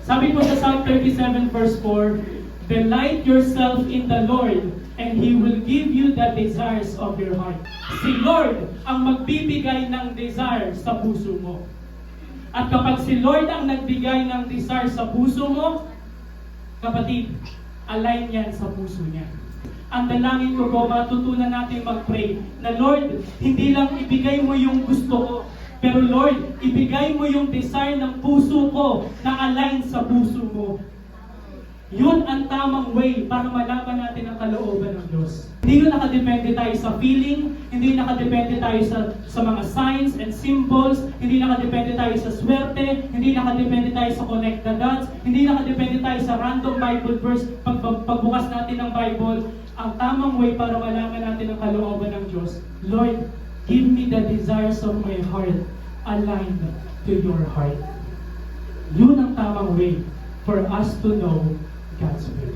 Sabi po sa Psalm 37 verse 4, delight yourself in the Lord, and He will give you the desires of your heart. Si Lord ang magbibigay ng desire sa puso mo. At kapag si Lord ang nagbigay ng desire sa puso mo, kapatid, align yan sa puso niya. Ang dalangin ko po, matutunan natin mag-pray na Lord, hindi lang ibigay mo yung gusto ko, pero Lord, ibigay mo yung desire ng puso ko na align sa puso mo. Yun ang tamang way para malaman natin ang kalooban ng Diyos. Hindi yun nakadepende tayo sa feeling, hindi nakadepende tayo sa mga signs and symbols, hindi nakadepende tayo sa swerte, hindi nakadepende tayo sa connect the dots, hindi nakadepende tayo sa random Bible verse pagbukas natin ng Bible. Ang tamang way para malaman natin ang kalooban ng Diyos, Lord, give me the desires of my heart aligned to your heart. Yun ang tamang way for us to know God's will.